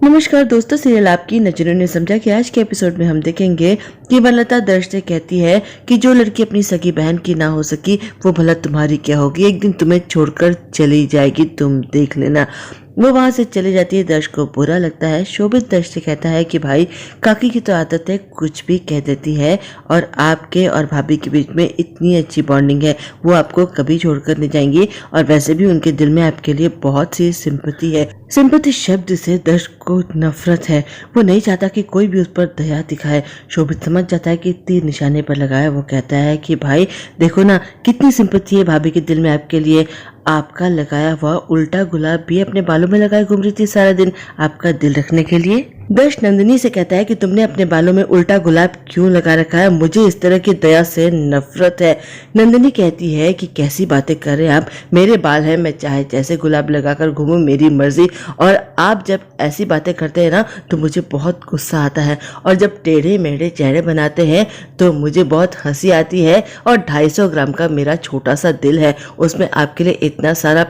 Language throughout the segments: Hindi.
नमस्कार दोस्तों, सीरियल आपकी नजरों ने समझा कि आज के एपिसोड में हम देखेंगे कि वनलता दर्श से कहती है कि जो लड़की अपनी सगी बहन की ना हो सकी वो भला तुम्हारी क्या होगी, एक दिन तुम्हें छोड़कर चली जाएगी, तुम देख लेना। वो वहां से चली जाती है। दर्श को बुरा लगता है। शोभित दर्श से कहता है कि भाई काकी की तो आदत है, कुछ भी कह देती है और आपके और भाभी के बीच में इतनी अच्छी बॉन्डिंग है, वो आपको कभी छोड़कर नहीं जाएंगी और वैसे भी उनके दिल में आपके लिए बहुत सी सिंपैथी है। सिंपैथी शब्द से दर्श को नफरत है। वो नहीं चाहता कि कोई भी उस पर दया दिखाए। शोभित समझ जाता है कि तीर निशाने पर लगाया। वो कहता है कि भाई देखो ना, कितनी सिंपैथी है भाभी के दिल में आपके लिए। आपका लगाया हुआ उल्टा गुलाब भी अपने बालों में लगाए घूम रही थी सारा दिन आपका दिल रखने के लिए। दर्श नंदिनी से कहता है कि तुमने अपने बालों में उल्टा गुलाब क्यों लगा रखा है, मुझे इस तरह की दया से नफरत है। नंदिनी कहती है कि कैसी बातें कर रहे हैं आप, मेरे बाल हैं, मैं चाहे जैसे गुलाब लगाकर घूमूं, मेरी मर्जी। और आप जब ऐसी बातें करते हैं ना तो मुझे बहुत गुस्सा आता है और जब टेढ़े मेढ़े चेहरे बनाते हैं तो मुझे बहुत हंसी आती है। और 250 ग्राम का मेरा छोटा सा दिल है, उसमें आपके लिए इतना सारा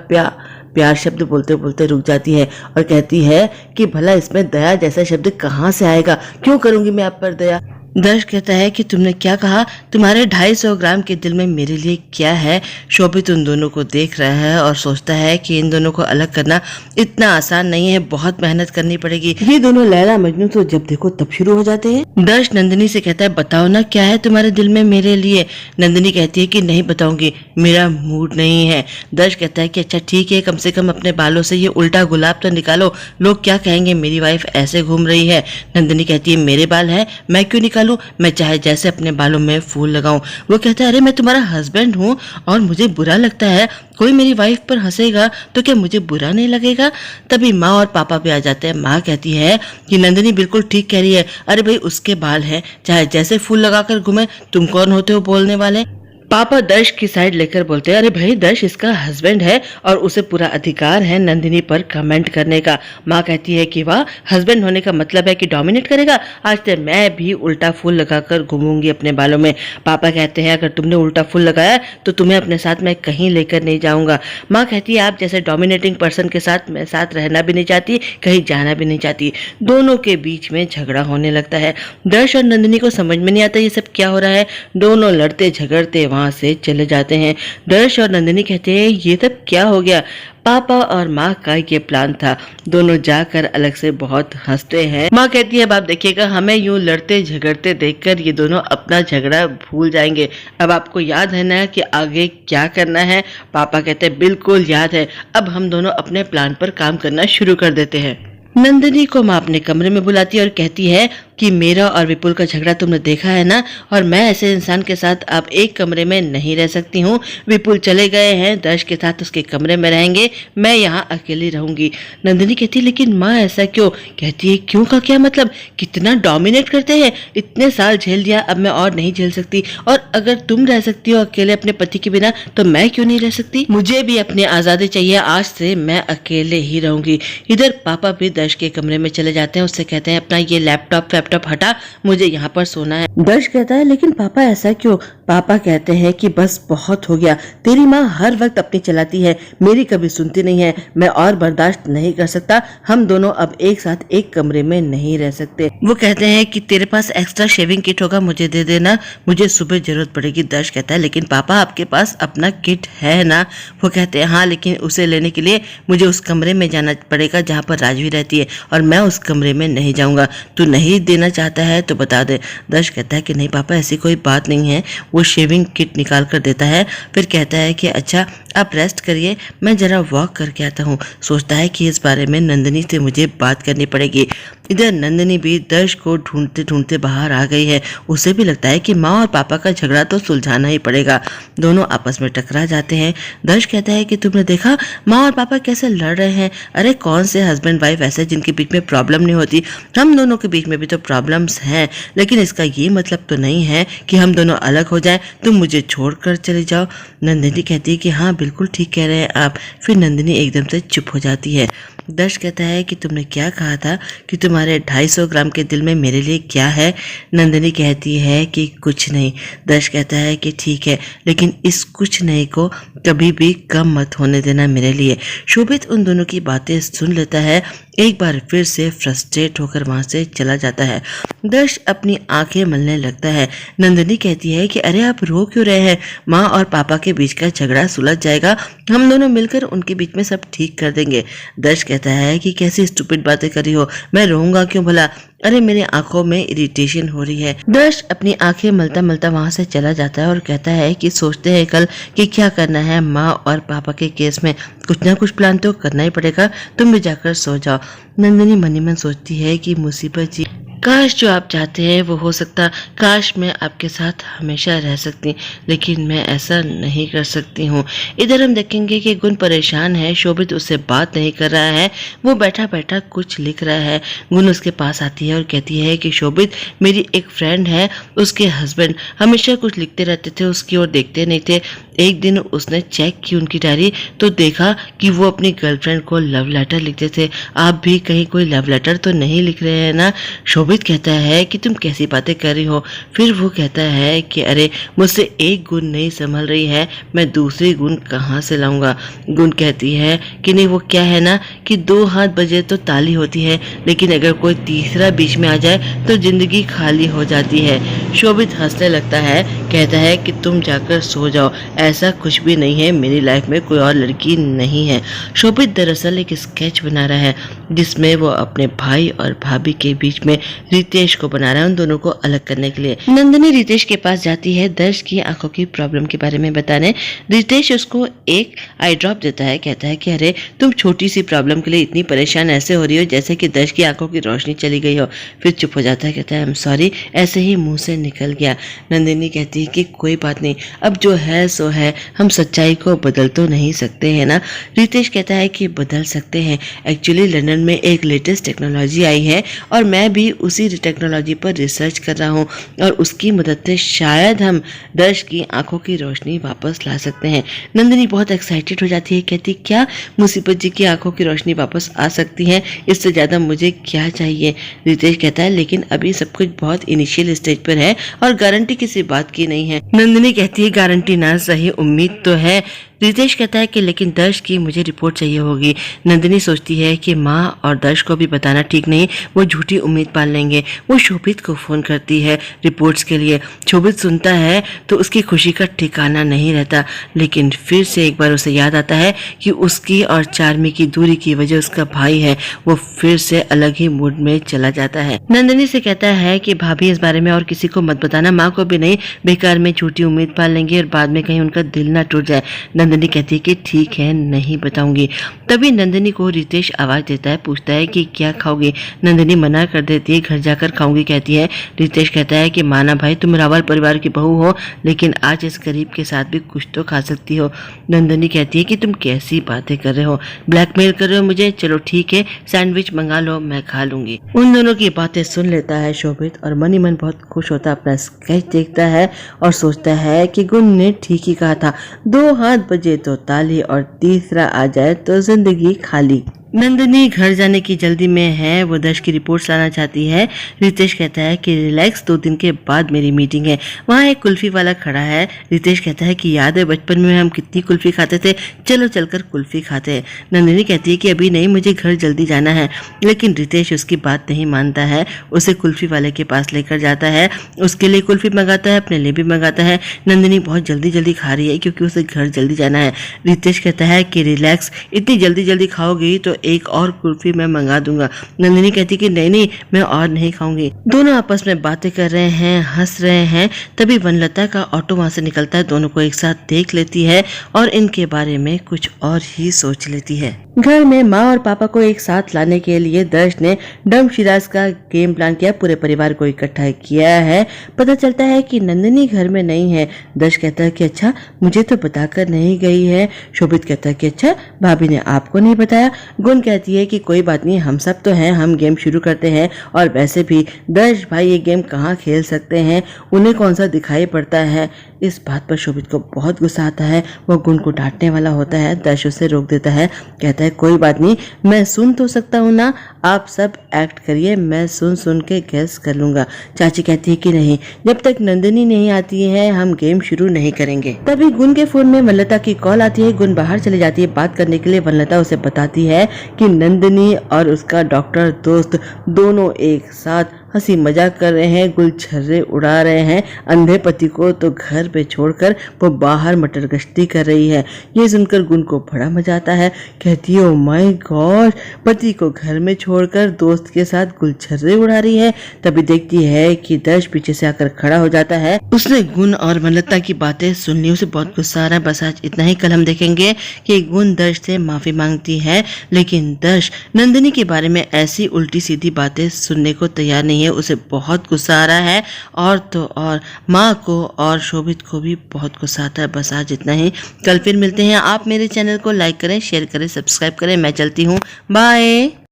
प्यार शब्द बोलते बोलते रुक जाती है और कहती है कि भला इसमें दया जैसा शब्द कहाँ से आएगा, क्यों करूंगी मैं आप पर दया। दर्श कहता है कि तुमने क्या कहा, तुम्हारे 250 ग्राम के दिल में मेरे लिए क्या है। शोभित उन दोनों को देख रहा है और सोचता है कि इन दोनों को अलग करना इतना आसान नहीं है, बहुत मेहनत करनी पड़ेगी। ये दोनों लैला मजनू तो जब देखो तब शुरू हो जाते हैं। दर्श नंदिनी से कहता है बताओ ना क्या है तुम्हारे दिल में मेरे लिए। नंदिनी कहती है कि नहीं बताऊंगी, मेरा मूड नहीं है। दर्श कहता है कि अच्छा ठीक है, कम से कम अपने बालों से ये उल्टा गुलाब तो निकालो, लोग क्या कहेंगे मेरी वाइफ ऐसे घूम रही है। नंदिनी कहती है मेरे बाल है, मैं क्यों निकालूं, मैं चाहे जैसे अपने बालों में फूल लगाऊं। वो कहता है अरे मैं तुम्हारा हस्बैंड हूं और मुझे बुरा लगता है, कोई मेरी वाइफ पर हंसेगा तो क्या मुझे बुरा नहीं लगेगा। तभी माँ और पापा भी आ जाते हैं। माँ कहती है कि नंदिनी बिल्कुल ठीक कह रही है, अरे भाई उसके बाल हैं, चाहे जैसे फूल लगाकर घूमे, तुम कौन होते हो बोलने वाले। पापा दर्श की साइड लेकर बोलते हैं अरे भाई दर्श इसका हस्बैंड है और उसे पूरा अधिकार है नंदिनी पर कमेंट करने का। माँ कहती है कि वाह, हस्बैंड होने का मतलब है कि डोमिनेट करेगा, आज से मैं भी उल्टा फूल लगाकर घूमूंगी अपने बालों में। पापा कहते हैं अगर तुमने उल्टा फूल लगाया तो तुम्हें अपने साथ मैं कहीं लेकर नहीं जाऊंगा। माँ कहती है आप जैसे डोमिनेटिंग पर्सन के साथ मैं साथ रहना भी नहीं चाहती, कहीं जाना भी नहीं चाहती। दोनों के बीच में झगड़ा होने लगता है। दर्श और नंदिनी को समझ में नहीं आता ये सब क्या हो रहा है। दोनों लड़ते झगड़ते वहां से चले जाते हैं। दर्श और नंदिनी कहते हैं ये सब क्या हो गया। पापा और माँ का ये प्लान था। दोनों जाकर अलग से बहुत हंसते हैं। माँ कहती है अब आप देखिएगा, हमें यूं लड़ते झगड़ते देखकर ये दोनों अपना झगड़ा भूल जाएंगे। अब आपको याद है ना कि आगे क्या करना है। पापा कहते हैं बिल्कुल याद है, अब हम दोनों अपने प्लान पर काम करना शुरू कर देते हैं। नंदिनी को माँ अपने कमरे में बुलाती है और कहती है कि मेरा और विपुल का झगड़ा तुमने देखा है ना, और मैं ऐसे इंसान के साथ अब एक कमरे में नहीं रह सकती हूँ। विपुल चले गए हैं, दर्श के साथ उसके कमरे में रहेंगे, मैं यहाँ अकेली रहूंगी। नंदिनी कहती है लेकिन माँ ऐसा क्यों। कहती है क्यों का क्या मतलब, कितना डोमिनेट करते हैं, इतने साल झेल दिया, अब मैं और नहीं झेल सकती। और अगर तुम रह सकती हो अकेले अपने पति के बिना तो मैं क्यों नहीं रह सकती। मुझे भी अपनी आजादी चाहिए, आज से मैं अकेले ही रहूंगी। इधर पापा भी दर्श के कमरे में चले जाते हैं। उससे कहते हैं अपना ये लैपटॉप हटा, मुझे यहाँ पर सोना है। दर्श कहता है लेकिन पापा ऐसा क्यों। पापा कहते हैं कि बस बहुत हो गया, तेरी माँ हर वक्त अपनी चलाती है, मेरी कभी सुनती नहीं है, मैं और बर्दाश्त नहीं कर सकता, हम दोनों अब एक साथ एक कमरे में नहीं रह सकते। वो कहते हैं कि तेरे पास एक्स्ट्रा शेविंग किट होगा, मुझे दे देना, मुझे सुबह जरूरत पड़ेगी। दर्श कहता है लेकिन पापा आपके पास अपना किट है ना। वो कहते हैं हाँ, लेकिन उसे लेने के लिए मुझे उस कमरे में जाना पड़ेगा जहाँ पर राजवी रहती है और मैं उस कमरे में नहीं जाऊंगा। तू नहीं देना चाहता है तो बता दे। दर्श कहता है कि नहीं पापा ऐसी कोई बात नहीं है। वो शेविंग किट निकाल कर देता है, फिर कहता है कि अच्छा आप रेस्ट करिए, मैं जरा वॉक करके आता हूँ। सोचता है कि इस बारे में नंदिनी से मुझे बात करनी पड़ेगी। इधर नंदिनी भी दर्श को ढूंढते ढूंढते बाहर आ गई है। उसे भी लगता है कि माँ और पापा का झगड़ा तो सुलझाना ही पड़ेगा। दोनों आपस में टकरा जाते हैं। दर्श कहता है कि तुमने देखा माँ और पापा कैसे लड़ रहे हैं। अरे कौन से हस्बैंड वाइफ ऐसे जिनके बीच में प्रॉब्लम नहीं होती, हम दोनों के बीच में भी तो प्रॉब्लम्स हैं, लेकिन इसका ये मतलब तो नहीं है कि हम दोनों अलग हो जाएं, तुम मुझे छोड़कर चले जाओ। नंदिनी कहती है कि हाँ बिल्कुल ठीक कह रहे हैं आप। फिर नंदिनी एकदम से चुप हो जाती है। दर्श कहता है कि तुमने क्या कहा था कि तुम्हारे 250 ग्राम के दिल में मेरे लिए क्या है। नंदिनी कहती है कि कुछ नहीं। दर्श कहता है कि ठीक है, लेकिन इस कुछ नहीं को कभी भी कम मत होने देना मेरे लिए। शोभित उन दोनों की बातें सुन लेता है, एक बार फिर से फ्रस्ट्रेट होकर वहां से चला जाता है। दर्श अपनी आंखें मलने लगता है। नंदिनी कहती है कि अरे आप रो क्यों रहे हैं, माँ और पापा के बीच का झगड़ा सुलझ जाएगा, हम दोनों मिलकर उनके बीच में सब ठीक कर देंगे। दर्श कहता है कि कैसी स्टूपिड बातें कर रही हो, मैं रोऊंगा क्यों भला, अरे मेरी आंखों में इरिटेशन हो रही है। दर्श अपनी आंखें मलता मलता वहां से चला जाता है और कहता है कि सोचते हैं कल कि क्या करना है। माँ और पापा के केस में कुछ ना कुछ प्लान तो करना ही पड़ेगा, तुम भी जाकर सो जाओ। नंदिनी मनी मन सोचती है कि मुसीबत जी, काश जो आप चाहते हैं वो हो सकता, काश मैं आपके साथ हमेशा रह सकती, लेकिन मैं ऐसा नहीं कर सकती हूँ। इधर हम देखेंगे कि गुण परेशान है, शोभित उससे बात नहीं कर रहा है, वो बैठा बैठा कुछ लिख रहा है। गुण उसके पास आती है और कहती है कि शोभित मेरी एक फ्रेंड है, उसके हस्बैंड हमेशा कुछ लिखते रहते थे, उसकी ओर देखते नहीं थे। एक दिन उसने चेक की उनकी डायरी तो देखा कि वो अपनी गर्लफ्रेंड को लव लेटर लिखते थे। आप भी कहीं कोई लव लेटर तो नहीं लिख रहे हैं ना। शोभित कहता है कि तुम कैसी बातें कर रही हो। फिर वो कहता है कि अरे मुझसे एक गुण नहीं संभल रही है, मैं दूसरी गुण कहाँ से लाऊंगा। गुण कहती है कि नहीं, वो क्या है ना कि 2 हाथ बजे तो ताली होती है, लेकिन अगर कोई तीसरा बीच में आ जाए तो जिंदगी खाली हो जाती है। शोभित हंसने लगता है, कहता है कि तुम जाकर सो जाओ, ऐसा कुछ भी नहीं है, मेरी लाइफ में कोई और लड़की नहीं है। शोभित दरअसल एक स्केच बना रहा है जिसमें वो अपने भाई और भाभी के बीच में रितेश को बना रहा है, उन दोनों को अलग करने के लिए। नंदिनी रितेश के पास जाती है दर्श की आंखों की प्रॉब्लम के बारे में बताने। रितेश उसको एक आई ड्रॉप देता है, कहता है कि अरे तुम छोटी सी प्रॉब्लम के लिए इतनी परेशान ऐसे हो रही हो जैसे कि दर्श की आंखों की रोशनी चली गई हो। फिर चुप हो जाता है, कहता है आई एम सॉरी, ऐसे ही मुंह से निकल गया। नंदिनी कहती है कि कोई बात नहीं, अब जो है सो है, हम सच्चाई को बदल तो नहीं सकते है ना। रितेश कहता है कि बदल सकते हैं, एक्चुअली लंदन में एक लेटेस्ट टेक्नोलॉजी आई है और मैं भी उसी टेक्नोलॉजी पर रिसर्च कर रहा हूँ और उसकी मदद से शायद हम दर्श की आंखों की रोशनी वापस ला सकते हैं। नंदिनी बहुत एक्साइटेड हो जाती है, कहती क्या मुसीबत जी की आंखों की रोशनी वापस आ सकती है, इससे ज्यादा मुझे क्या चाहिए। रितेश कहता है लेकिन अभी सब कुछ बहुत इनिशियल स्टेज पर है और गारंटी किसी बात की नहीं है। नंदिनी कहती है गारंटी ना सही, उम्मीद तो है। रितेश कहता है कि लेकिन दर्श की मुझे रिपोर्ट चाहिए होगी। नंदिनी सोचती है कि माँ और दर्श को भी बताना ठीक नहीं, वो झूठी उम्मीद पाल लेंगे। वो शोभित को फोन करती है रिपोर्ट्स के लिए। शोभित सुनता है तो उसकी खुशी का ठिकाना नहीं रहता, लेकिन फिर से एक बार उसे याद आता है कि उसकी और चार्मी की दूरी की वजह उसका भाई है। वो फिर से अलग ही मूड में चला जाता है। नंदिनी से कहता है कि भाभी इस बारे में और किसी को मत बताना, माँ को भी नहीं, बेकार में झूठी उम्मीद पाल लेंगे और बाद में कहीं उनका दिल ना टूट जाए। नंदिनी कहती है कि ठीक है, नहीं बताऊंगी। तभी नंदिनी को रितेश आवाज देता है, पूछता है कि क्या खाओगी। नंदिनी मना कर देती है, घर जाकर खाऊंगी कहती है। रितेश कहता है कि माना भाई, तुम रावल परिवार की बहू हो, लेकिन आज इस गरीब के साथ भी कुछ तो खा सकती हो। नंदिनी कहती है कि तुम कैसी बातें कर रहे हो, ब्लैकमेल कर रहे हो मुझे, चलो ठीक है सैंडविच मंगा लो, मैं खा लूंगी। उन दोनों की बातें सुन लेता है शोभित और मन ही मन बहुत खुश होता है, अपना स्केच देखता है और सोचता है कि गुण ने ठीक ही कहा था, 2 हाथ बजे तो ताली और तीसरा आ जाए तो जिंदगी खाली। नंदिनी घर जाने की जल्दी में है, वो दर्श की रिपोर्ट्स लाना चाहती है। रितेश कहता है कि रिलैक्स, 2 दिन के बाद मेरी मीटिंग है। वहाँ एक कुल्फी वाला खड़ा है। रितेश कहता है कि याद है बचपन में हम कितनी कुल्फी खाते थे, चलो चलकर कुल्फी खाते हैं। नंदिनी कहती है कि अभी नहीं, मुझे घर जल्दी जाना है, लेकिन रितेश उसकी बात नहीं मानता है, उसे कुल्फी वाले के पास लेकर जाता है, उसके लिए कुल्फी मंगाता है, अपने लिए भी मंगाता है। नंदिनी बहुत जल्दी जल्दी खा रही है क्योंकि उसे घर जल्दी जाना है। रितेश कहता है कि रिलैक्स, इतनी जल्दी जल्दी खाओगी तो एक और कुल्फी मैं मंगा दूंगा। नंदिनी कहती कि नहीं, मैं और नहीं खाऊंगी। दोनों आपस में बातें कर रहे हैं, हंस रहे हैं। तभी वनलता का ऑटो वहां से निकलता है, दोनों को एक साथ देख लेती है और इनके बारे में कुछ और ही सोच लेती है। घर में माँ और पापा को एक साथ लाने के लिए दर्श ने डम शिराज का गेम प्लान किया, पूरे परिवार को इकट्ठा किया है। पता चलता है कि नंदिनी घर में नहीं है। दर्श कहता है कि अच्छा, मुझे तो बताकर नहीं गई है। शोभित कहता है कि अच्छा, भाभी ने आपको नहीं बताया। गुण कहती है कि कोई बात नहीं, हम सब तो हैं, हम गेम शुरू करते हैं। और वैसे भी दर्श भाई ये गेम कहाँ खेल सकते हैं, उन्हें कौन सा दिखाई पड़ता है। इस बात पर शोभित को बहुत गुस्सा आता है। वो गुण को डांटने वाला होता है, दर्श उसे रोक देता है, कहता है कोई बात नहीं, मैं सुन तो सकता हूँ ना, आप सब एक्ट करिए, मैं सुन सुन के गैस कर लूंगा। चाची कहती है कि नहीं, जब तक नंदिनी नहीं आती है हम गेम शुरू नहीं करेंगे। तभी गुण के फोन में वनलता की कॉल आती है। गुण बाहर चली जाती है बात करने के लिए। वनलता उसे बताती है कि नंदिनी और उसका डॉक्टर दोस्त दोनों एक साथ हंसी मजाक कर रहे हैं, गुलछर्रे उड़ा रहे हैं। अंधे पति को तो घर पे छोड़कर वो बाहर मटर गश्ती कर रही है। ये सुनकर गुण को बड़ा मजा आता है। कहती है ओ माय गॉड, पति को घर में छोड़कर दोस्त के साथ गुलछर्रे उड़ा रही है। तभी देखती है कि दर्श पीछे से आकर खड़ा हो जाता है। उसने गुण और वनलता की बातें सुन ली, उसे बहुत गुस्सा आ रहा है। बस आज इतना ही। कल हम देखेंगे कि गुण दर्श से माफी मांगती है, लेकिन दर्श नंदिनी के बारे में ऐसी उल्टी सीधी बातें सुनने को तैयार नहीं है। उसे बहुत गुस्सा आ रहा है और तो और माँ को और शोभित को भी बहुत गुस्सा आता है। बस आज इतना ही। कल फिर मिलते हैं। आप मेरे चैनल को लाइक करें, शेयर करें, सब्सक्राइब करें। मैं चलती हूँ, बाय।